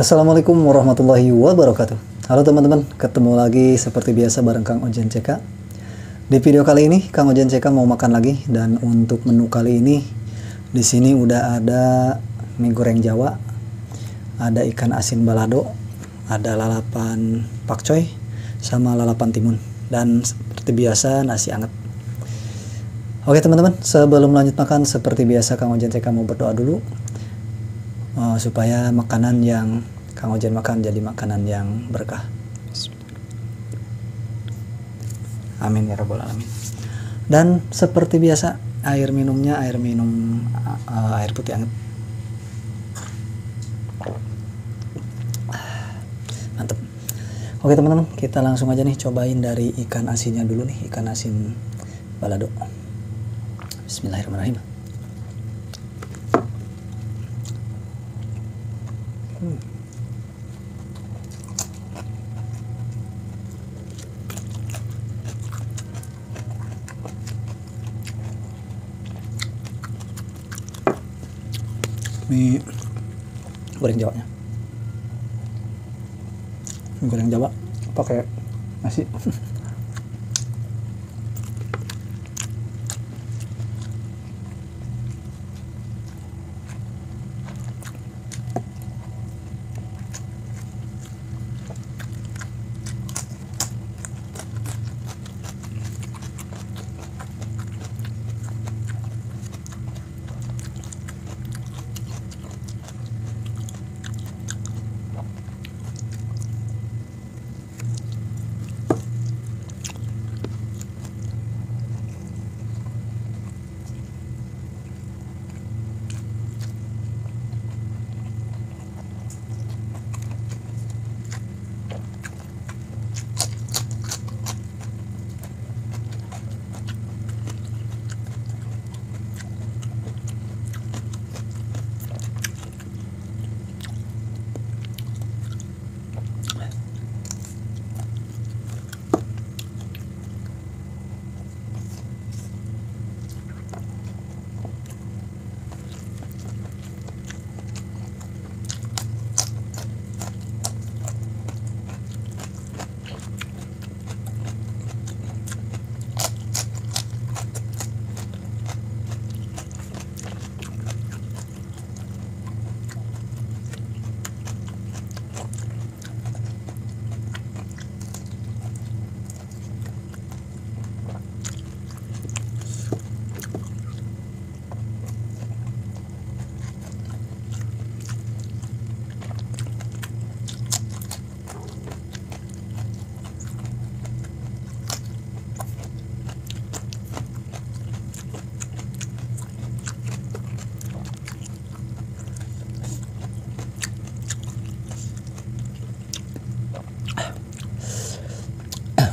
Assalamualaikum warahmatullahi wabarakatuh. Halo teman-teman, ketemu lagi seperti biasa bareng Kang Ojen CK. Di video kali ini Kang Ojen CK mau makan lagi, dan untuk menu kali ini di sini udah ada mie goreng Jawa, ada ikan asin balado, ada lalapan pakcoy, sama lalapan timun, dan seperti biasa nasi anget. Oke teman-teman, sebelum lanjut makan seperti biasa Kang Ojen CK mau berdoa dulu. Supaya makanan yang Kang Ojen makan jadi makanan yang berkah. Amin ya rabbal alamin. Dan seperti biasa air minumnya air putih anget. Mantep. Oke teman-teman, kita langsung aja nih cobain dari ikan asinnya dulu nih, ikan asin balado. Bismillahirrahmanirrahim. Mie goreng Jawanya, mie goreng Jawa pakai nasi.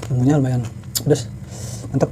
Bumbunya lumayan pedas, mantap.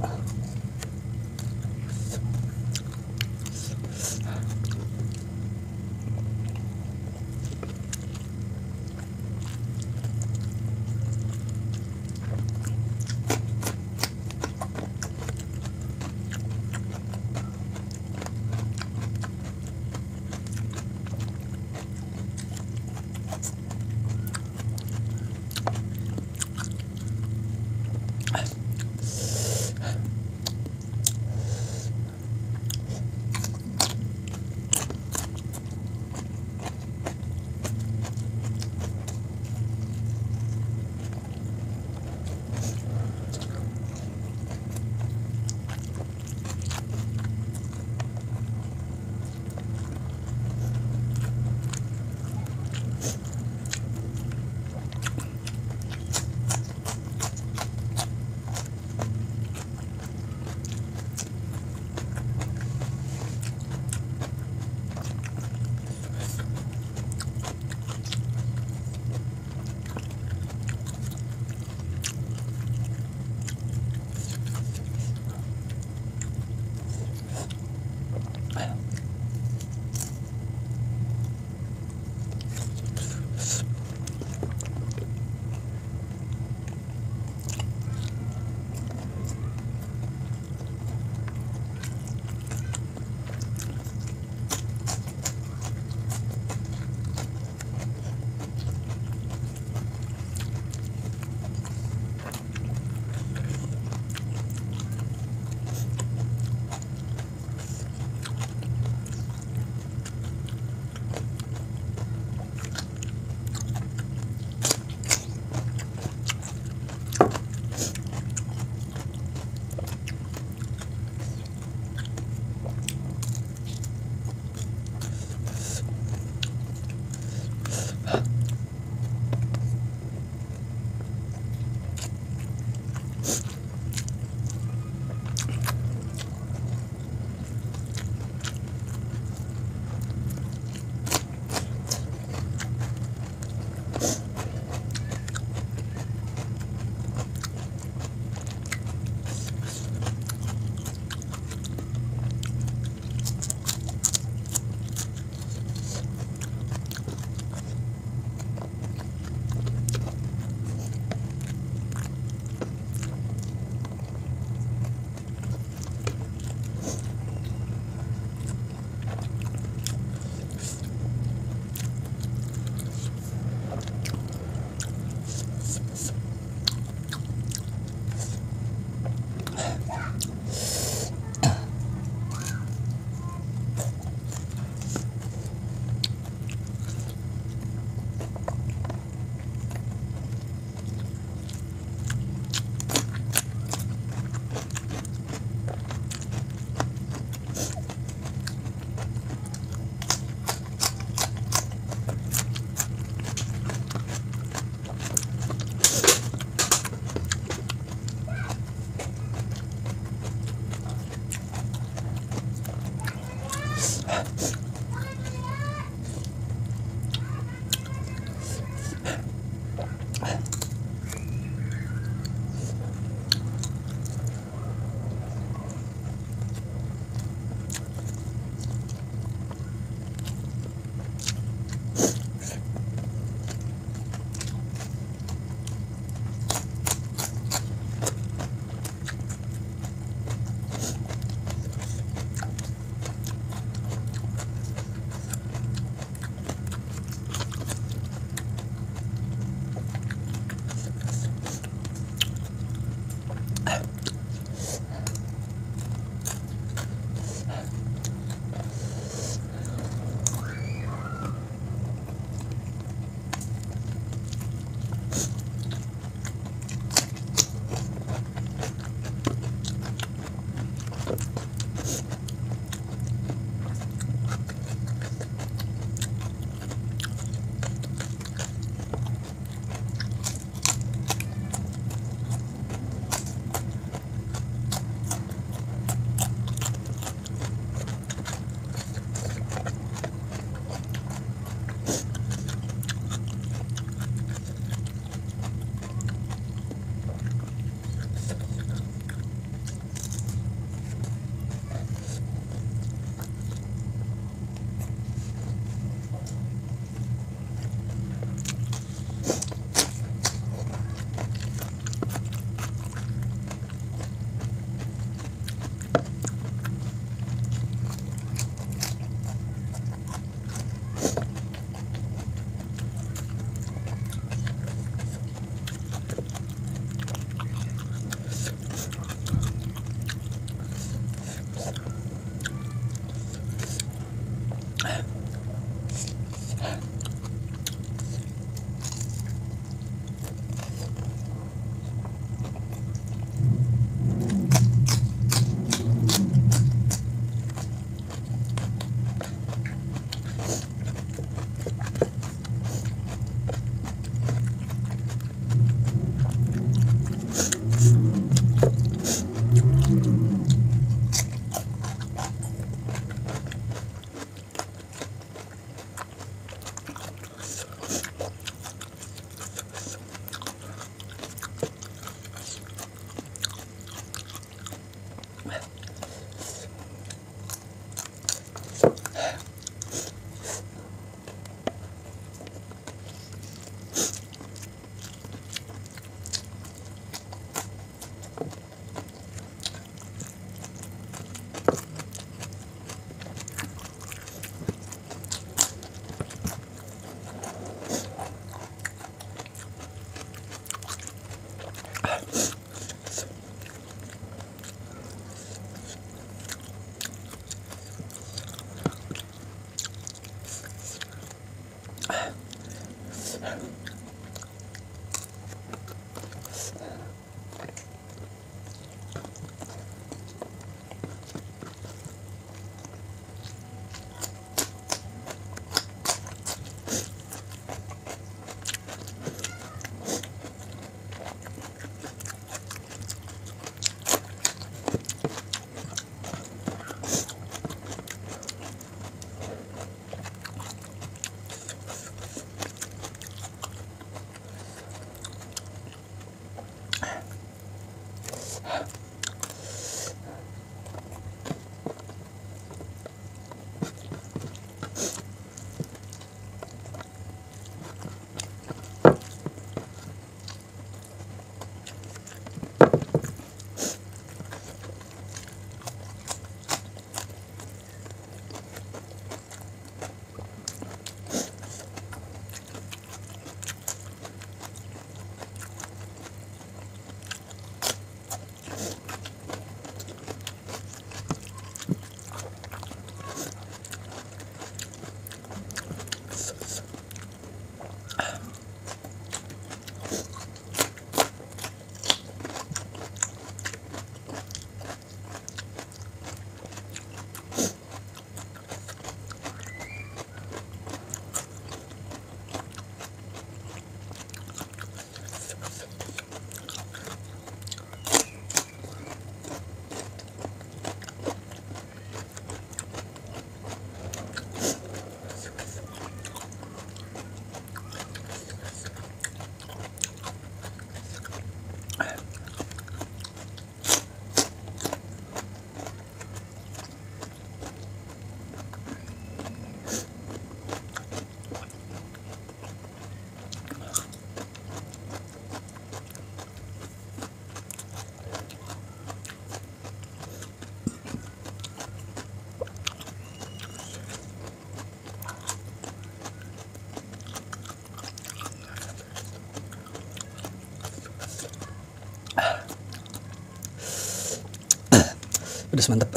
Pedas mantap.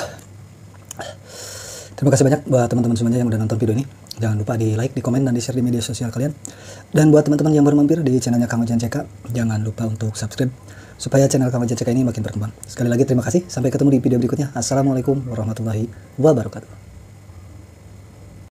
Terima kasih banyak buat teman-teman semuanya yang udah nonton video ini. Jangan lupa di like, di komen, dan di share di media sosial kalian. Dan buat teman-teman yang baru mampir di channelnya Kang Ojan CK, jangan lupa untuk subscribe supaya channel Kang Ojan CK ini makin berkembang. Sekali lagi terima kasih. Sampai ketemu di video berikutnya. Assalamualaikum warahmatullahi wabarakatuh.